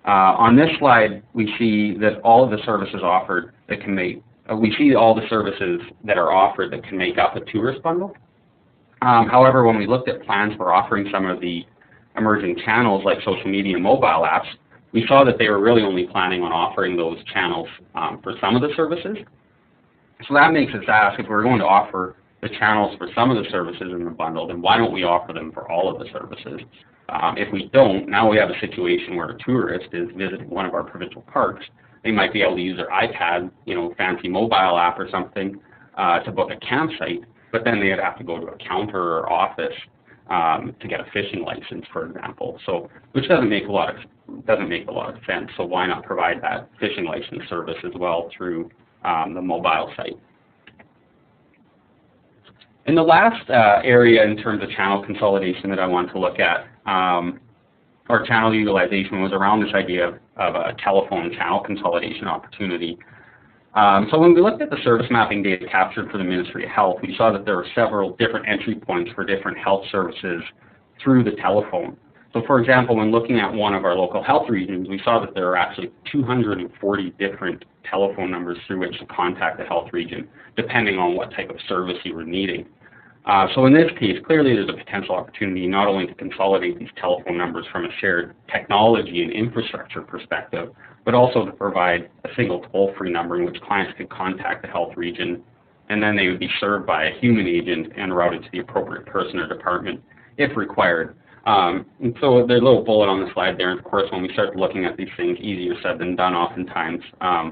On this slide, we see that all of the services offered that can make, we see all the services that are offered that can make up a tourist bundle. However, when we looked at plans for offering some of the emerging channels like social media and mobile apps, we saw that they were really only planning on offering those channels for some of the services. So that makes us ask, if we're going to offer the channels for some of the services in the bundle, then why don't we offer them for all of the services? If we don't, now we have a situation where a tourist is visiting one of our provincial parks. They might be able to use their iPad, fancy mobile app or something, to book a campsite, but then they'd have to go to a counter or office to get a fishing license, for example. So, which doesn't make a lot of sense. So why not provide that fishing license service as well through the mobile site? And the last area in terms of channel consolidation that I want to look at, or channel utilization, was around this idea of a telephone channel consolidation opportunity. So when we looked at the service mapping data captured for the Ministry of Health, we saw that there were several different entry points for different health services through the telephone. So for example, when looking at one of our local health regions, we saw that there are actually 240 different telephone numbers through which to contact the health region, depending on what type of service you were needing. So in this case, clearly there's a potential opportunity not only to consolidate these telephone numbers from a shared technology and infrastructure perspective, but also to provide a single toll-free number in which clients could contact the health region, and then they would be served by a human agent and routed to the appropriate person or department if required. And so there's a little bullet on the slide there, and of course when we start looking at these things, easier said than done oftentimes.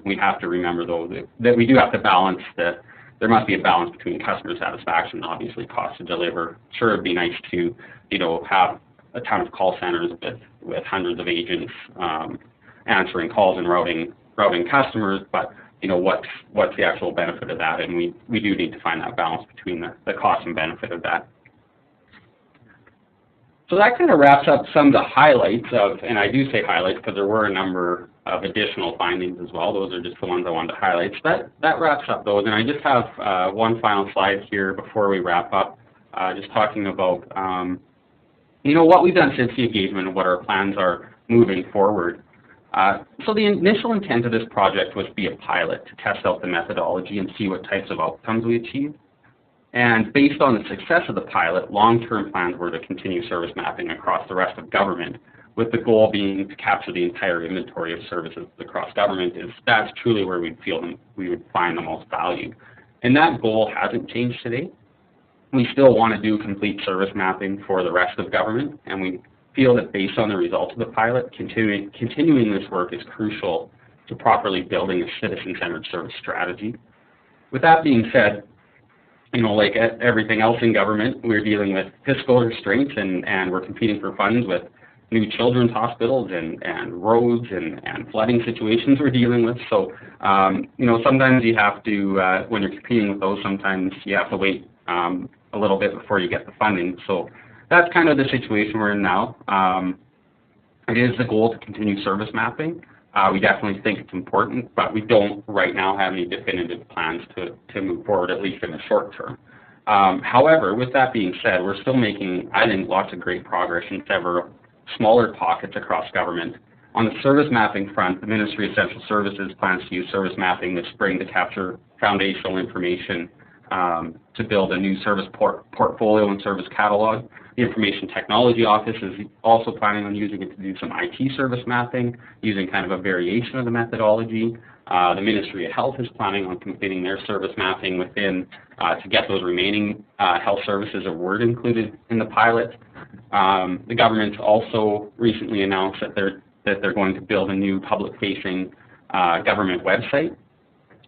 We have to remember though that we do have to balance there must be a balance between customer satisfaction and obviously cost to deliver. Sure, it'd be nice to, have a ton of call centers with hundreds of agents answering calls and routing customers, but what's the actual benefit of that? And we do need to find that balance between the cost and benefit of that. So that kind of wraps up some of the highlights of, and I do say highlights because there were a number of additional findings as well. Those are just the ones I wanted to highlight. So that wraps up those. And I just have one final slide here before we wrap up, just talking about, what we've done since the engagement and what our plans are moving forward. So the initial intent of this project was to be a pilot to test out the methodology and see what types of outcomes we achieved. And based on the success of the pilot, long-term plans were to continue service mapping across the rest of government, with the goal being to capture the entire inventory of services across government. That's truly where we would find the most value. And that goal hasn't changed today. We still want to do complete service mapping for the rest of government, and we feel that based on the results of the pilot, continuing this work is crucial to properly building a citizen-centered service strategy. With that being said, like everything else in government, we're dealing with fiscal restraints and we're competing for funds with new children's hospitals and roads and flooding situations we're dealing with. So, sometimes you have to, when you're competing with those, sometimes you have to wait a little bit before you get the funding. So that's kind of the situation we're in now. It is the goal to continue service mapping. We definitely think it's important, but we don't right now have any definitive plans to move forward, at least in the short term. However, with that being said, we're still making, I think, lots of great progress in several smaller pockets across government. On the service mapping front, the Ministry of Essential Services plans to use service mapping this spring to capture foundational information to build a new service portfolio and service catalog. The Information Technology Office is also planning on using it to do some IT service mapping, using kind of a variation of the methodology. The Ministry of Health is planning on completing their service mapping within to get those remaining health services or word included in the pilot. The government also recently announced that they're going to build a new public-facing government website,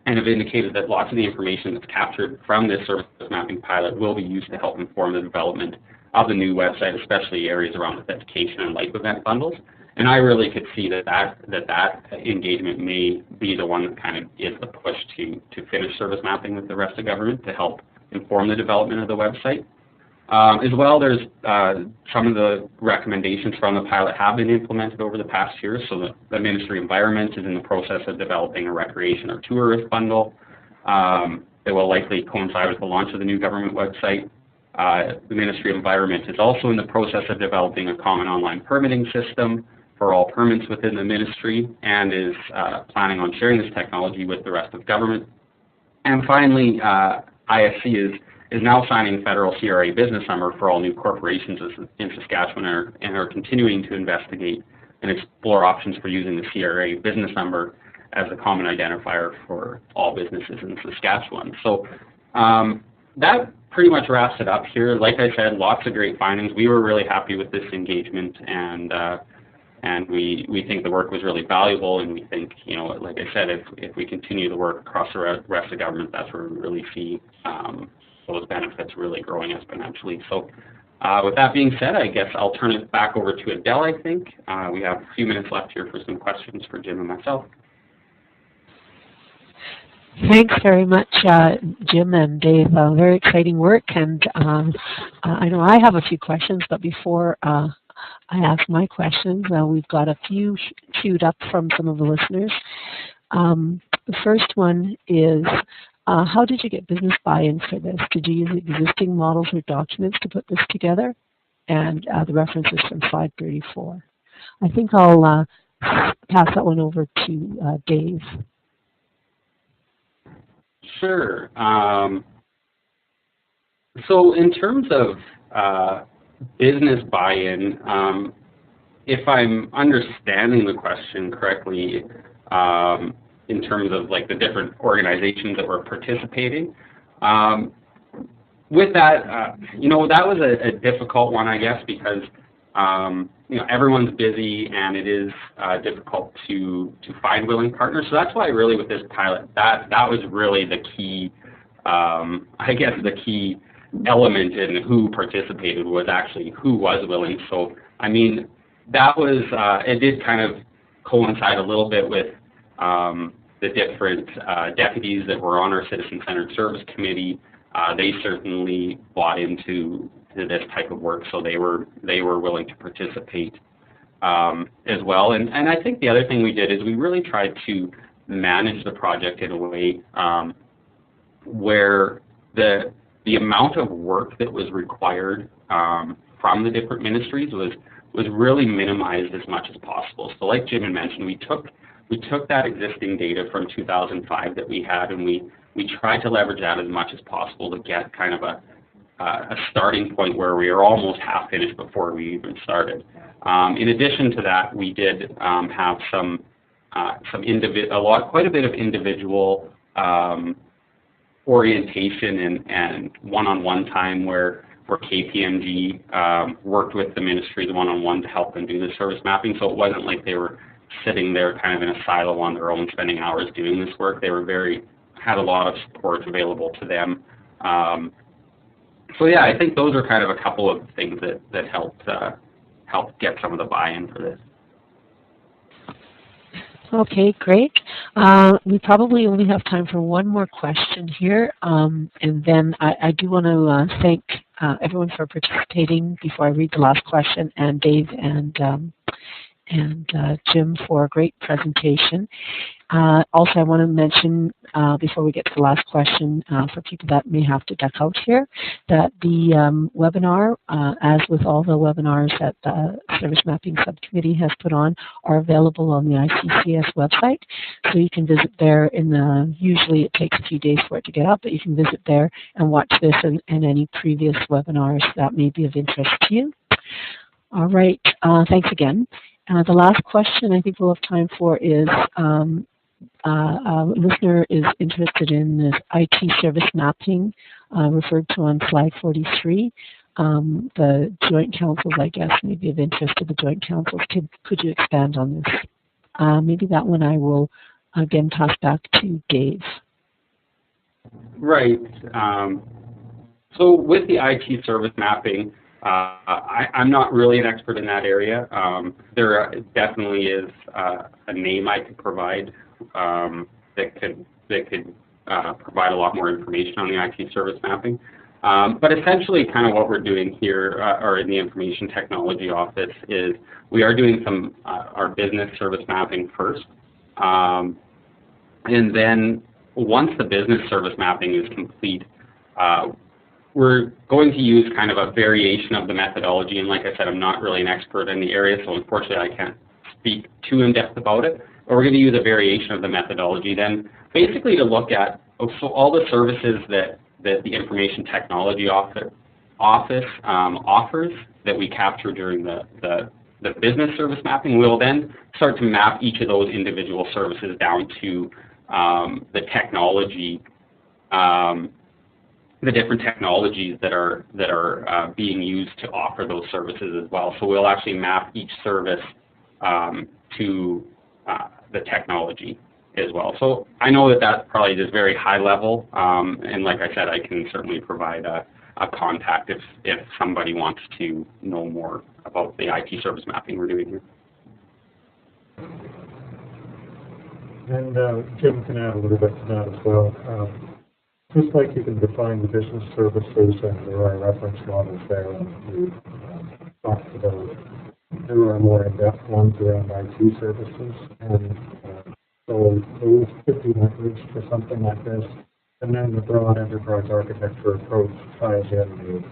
and have indicated that lots of the information that's captured from this service mapping pilot will be used to help inform the development of the new website, especially areas around authentication and life event bundles. And I really could see that engagement may be the one that kind of is the push to finish service mapping with the rest of government to help inform the development of the website. As well, there's some of the recommendations from the pilot have been implemented over the past year. So the Ministry of Environment is in the process of developing a recreation or tourist bundle. It will likely coincide with the launch of the new government website. The Ministry of Environment is also in the process of developing a common online permitting system for all permits within the ministry, and is planning on sharing this technology with the rest of government. And finally, ISC is now signing federal CRA business number for all new corporations in Saskatchewan, and are continuing to investigate and explore options for using the CRA business number as a common identifier for all businesses in Saskatchewan. So that pretty much wraps it up here. Like I said, lots of great findings. We were really happy with this engagement, and we think the work was really valuable, and we think, you know, like I said, if we continue the work across the rest of government, that's where we really see those benefits really growing exponentially. So with that being said, I guess I'll turn it back over to Adele, I think. We have a few minutes left here for some questions for Jim and myself.
Thanks very much, Jim and Dave. Very exciting work, and I know I have a few questions, but before I ask my questions, we've got a few queued up from some of the listeners. The first one is, how did you get business buy-in for this? Did you use existing models or documents to put this together? And the reference is from slide 34. I think I'll pass that one over to Dave.
Sure. So in terms of business buy-in, if I'm understanding the question correctly, in terms of like the different organizations that were participating, with that, you know, that was a difficult one, I guess, because you know, everyone's busy and it is difficult to find willing partners. So that's why really with this pilot, that was really the key, I guess the key element in who participated was actually who was willing. So, I mean, that was, it did kind of coincide a little bit with the different deputies that were on our Citizen-Centered Service Committee. They certainly bought into this type of work, so they were willing to participate as well. And I think the other thing we did is we really tried to manage the project in a way where the amount of work that was required from the different ministries was really minimized as much as possible. So like Jim had mentioned, we took that existing data from 2005 that we had, and we tried to leverage that as much as possible to get kind of a starting point where we are almost half finished before we even started. In addition to that, we did have quite a bit of individual orientation and one-on-one time where KPMG worked with the ministry one-on-one to help them do the service mapping. So it wasn't like they were sitting there kind of in a silo on their own, spending hours doing this work. They had a lot of support available to them. So yeah, I think those are kind of a couple of things that helped get some of the buy-in for this.
Okay, great. We probably only have time for one more question here, and then I do want to thank everyone for participating before I read the last question, and Dave and Jim for a great presentation. Also, I want to mention before we get to the last question for people that may have to duck out here, that the webinar, as with all the webinars that the Service Mapping Subcommittee has put on, are available on the ICCS website. So you can visit there usually it takes a few days for it to get up, but you can visit there and watch this and any previous webinars that may be of interest to you. All right, thanks again. The last question I think we'll have time for is a listener is interested in this IT service mapping referred to on slide 43. The joint councils, I guess, may be of interest to the joint councils. Could you expand on this? Maybe that one I will again pass back to Dave.
Right. So with the IT service mapping, I'm not really an expert in that area. There definitely is a name I could provide that could provide a lot more information on the IT service mapping. But essentially kind of what we're doing here, or in the Information Technology Office, is we are doing some our business service mapping first. And then once the business service mapping is complete, we're going to use kind of a variation of the methodology, and like I said, I'm not really an expert in the area, so unfortunately I can't speak too in-depth about it, but we're going to use a variation of the methodology then basically to look at all the services that the Information Technology Office offers that we capture during the business service mapping. We'll then start to map each of those individual services down to the technology the different technologies that are being used to offer those services as well. So we'll actually map each service to the technology as well. So I know that probably is very high level, and like I said, I can certainly provide a contact if somebody wants to know more about the IT service mapping we're doing here.
And Jim can add a little bit to that as well. Just like you can define the business services, and there are reference models there, and we talked about there are more in-depth ones around IT services, and so those could be leveraged for something like this. And then the broad enterprise architecture approach ties in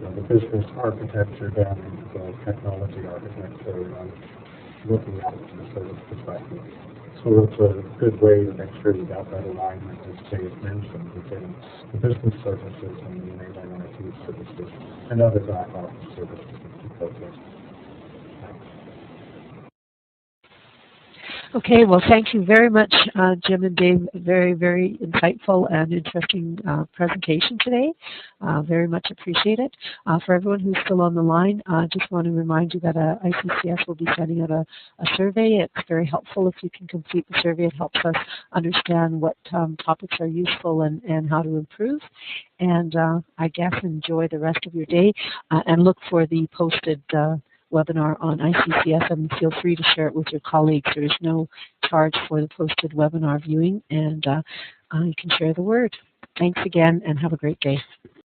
the business architecture down into the technology architecture, looking at it from a service perspective. So it's a good way to make sure you got that alignment, as Dave mentioned, between the business services and the enabling IT services and other back office services to process.
Okay, well, thank you very much, Jim and Dave. Very, very insightful and interesting presentation today. Very much appreciate it. For everyone who's still on the line, I just want to remind you that ICCS will be sending out a survey. It's very helpful if you can complete the survey. It helps us understand what topics are useful and how to improve. And I guess enjoy the rest of your day and look for the posted webinar on ICCS, and feel free to share it with your colleagues. There is no charge for the posted webinar viewing, and you can share the word. Thanks again, and have a great day.